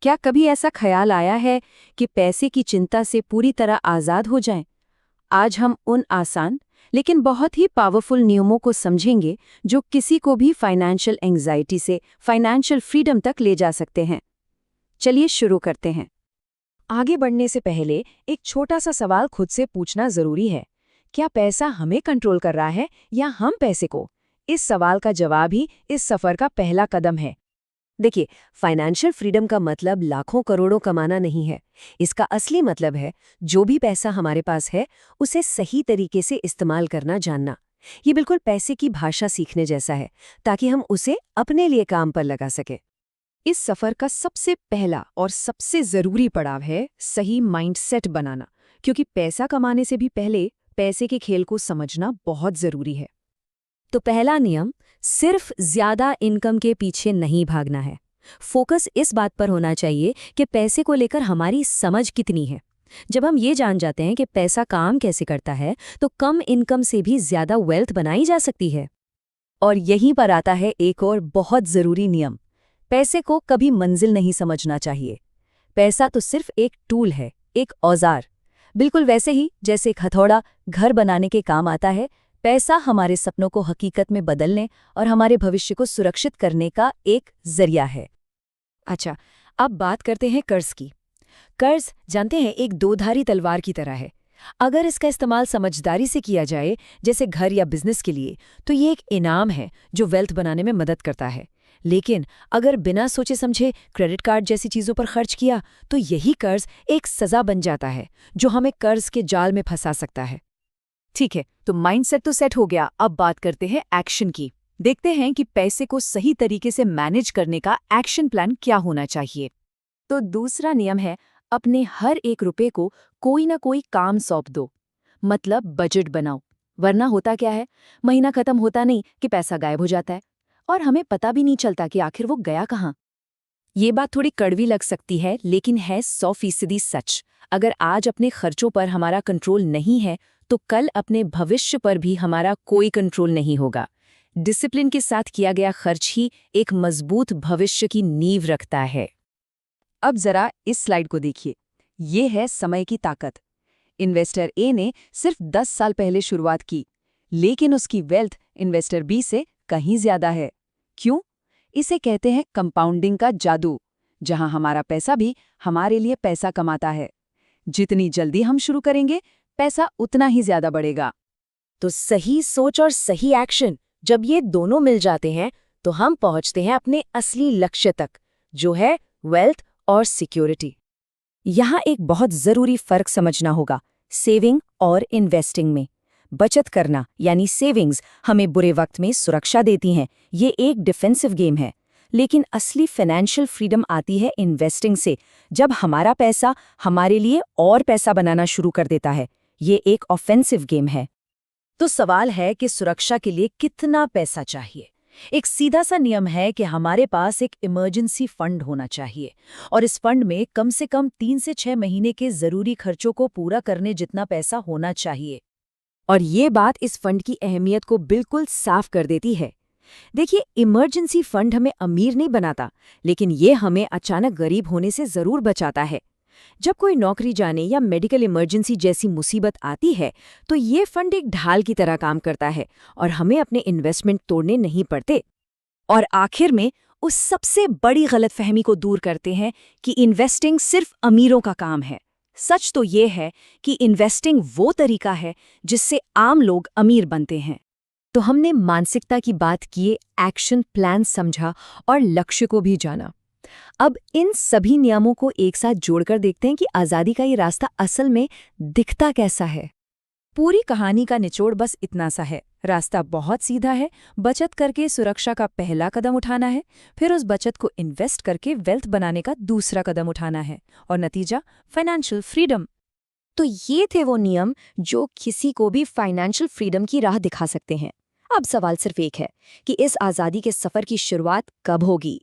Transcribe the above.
क्या कभी ऐसा ख्याल आया है कि पैसे की चिंता से पूरी तरह आज़ाद हो जाएं? आज हम उन आसान लेकिन बहुत ही पावरफुल नियमों को समझेंगे जो किसी को भी फाइनेंशियल एंग्जाइटी से फाइनेंशियल फ्रीडम तक ले जा सकते हैं। चलिए शुरू करते हैं। आगे बढ़ने से पहले एक छोटा सा सवाल खुद से पूछना जरूरी है। क्या पैसा हमें कंट्रोल कर रहा है या हम पैसे को? इस सवाल का जवाब ही इस सफर का पहला कदम है। देखिए, फाइनेंशियल फ्रीडम का मतलब लाखों करोड़ों कमाना नहीं है। इसका असली मतलब है जो भी पैसा हमारे पास है उसे सही तरीके से इस्तेमाल करना जानना। ये बिल्कुल पैसे की भाषा सीखने जैसा है, ताकि हम उसे अपने लिए काम पर लगा सके। इस सफर का सबसे पहला और सबसे जरूरी पड़ाव है सही माइंडसेट बनाना, क्योंकि पैसा कमाने से भी पहले पैसे के खेल को समझना बहुत जरूरी है। तो पहला नियम, सिर्फ ज्यादा इनकम के पीछे नहीं भागना है। फोकस इस बात पर होना चाहिए कि पैसे को लेकर हमारी समझ कितनी है। जब हम ये जान जाते हैं कि पैसा काम कैसे करता है, तो कम इनकम से भी ज्यादा वेल्थ बनाई जा सकती है। और यहीं पर आता है एक और बहुत जरूरी नियम। पैसे को कभी मंजिल नहीं समझना चाहिए। पैसा तो सिर्फ एक टूल है, एक औजार। बिल्कुल वैसे ही जैसे एक हथौड़ा घर बनाने के काम आता है, पैसा हमारे सपनों को हकीकत में बदलने और हमारे भविष्य को सुरक्षित करने का एक जरिया है। अच्छा, अब बात करते हैं कर्ज की। कर्ज, जानते हैं, एक दोधारी तलवार की तरह है। अगर इसका इस्तेमाल समझदारी से किया जाए, जैसे घर या बिजनेस के लिए, तो ये एक इनाम है जो वेल्थ बनाने में मदद करता है। लेकिन अगर बिना सोचे समझे क्रेडिट कार्ड जैसी चीज़ों पर खर्च किया, तो यही कर्ज एक सज़ा बन जाता है जो हमें कर्ज के जाल में फंसा सकता है। ठीक है, तो माइंडसेट तो सेट हो गया। अब बात करते हैं एक्शन की। देखते हैं कि पैसे को सही तरीके से मैनेज करने का एक्शन प्लान क्या होना चाहिए। तो दूसरा नियम है, अपने हर एक रुपए को कोई ना कोई काम सौंप दो। मतलब बजट बनाओ। वरना होता क्या है, महीना खत्म होता नहीं कि पैसा गायब हो जाता है और हमें पता भी नहीं चलता कि आखिर वो गया कहाँ। ये बात थोड़ी कड़वी लग सकती है, लेकिन है 100% सच। अगर आज अपने खर्चों पर हमारा कंट्रोल नहीं है, तो कल अपने भविष्य पर भी हमारा कोई कंट्रोल नहीं होगा। डिसिप्लिन के साथ किया गया खर्च ही एक मजबूत भविष्य की नींव रखता है। अब जरा इस स्लाइड को देखिए। ये है समय की ताकत। इन्वेस्टर ए ने सिर्फ 10 साल पहले शुरुआत की, लेकिन उसकी वेल्थ इन्वेस्टर बी से कहीं ज्यादा है। क्यों? इसे कहते हैं कंपाउंडिंग का जादू, जहां हमारा पैसा भी हमारे लिए पैसा कमाता है। जितनी जल्दी हम शुरू करेंगे, पैसा उतना ही ज्यादा बढ़ेगा। तो सही सोच और सही एक्शन, जब ये दोनों मिल जाते हैं, तो हम पहुंचते हैं अपने असली लक्ष्य तक, जो है वेल्थ और सिक्योरिटी। यहाँ एक बहुत जरूरी फर्क समझना होगा सेविंग और इन्वेस्टिंग में। बचत करना यानी सेविंग्स हमें बुरे वक्त में सुरक्षा देती हैं, ये एक डिफेंसिव गेम है। लेकिन असली फाइनेंशियल फ्रीडम आती है इन्वेस्टिंग से, जब हमारा पैसा हमारे लिए और पैसा बनाना शुरू कर देता है। ये एक ऑफेंसिव गेम है। तो सवाल है कि सुरक्षा के लिए कितना पैसा चाहिए। एक सीधा सा नियम है कि हमारे पास एक इमरजेंसी फंड होना चाहिए, और इस फंड में कम से कम 3 से 6 महीने के जरूरी खर्चों को पूरा करने जितना पैसा होना चाहिए। और ये बात इस फंड की अहमियत को बिल्कुल साफ कर देती है। देखिए, इमरजेंसी फंड हमें अमीर नहीं बनाता, लेकिन ये हमें अचानक गरीब होने से जरूर बचाता है। जब कोई नौकरी जाने या मेडिकल इमरजेंसी जैसी मुसीबत आती है, तो ये फंड एक ढाल की तरह काम करता है और हमें अपने इन्वेस्टमेंट तोड़ने नहीं पड़ते। और आखिर में उस सबसे बड़ी गलतफहमी को दूर करते हैं कि इन्वेस्टिंग सिर्फ अमीरों का काम है। सच तो ये है कि इन्वेस्टिंग वो तरीका है जिससे आम लोग अमीर बनते हैं। तो हमने मानसिकता की बात किए, एक्शन प्लान समझा और लक्ष्य को भी जाना। अब इन सभी नियमों को एक साथ जोड़कर देखते हैं कि आज़ादी का ये रास्ता असल में दिखता कैसा है। पूरी कहानी का निचोड़ बस इतना सा है। रास्ता बहुत सीधा है। बचत करके सुरक्षा का पहला कदम उठाना है, फिर उस बचत को इन्वेस्ट करके वेल्थ बनाने का दूसरा कदम उठाना है, और नतीजा फाइनेंशियल फ्रीडम। तो ये थे वो नियम जो किसी को भी फाइनेंशियल फ्रीडम की राह दिखा सकते हैं। अब सवाल सिर्फ एक है कि इस आज़ादी के सफ़र की शुरुआत कब होगी।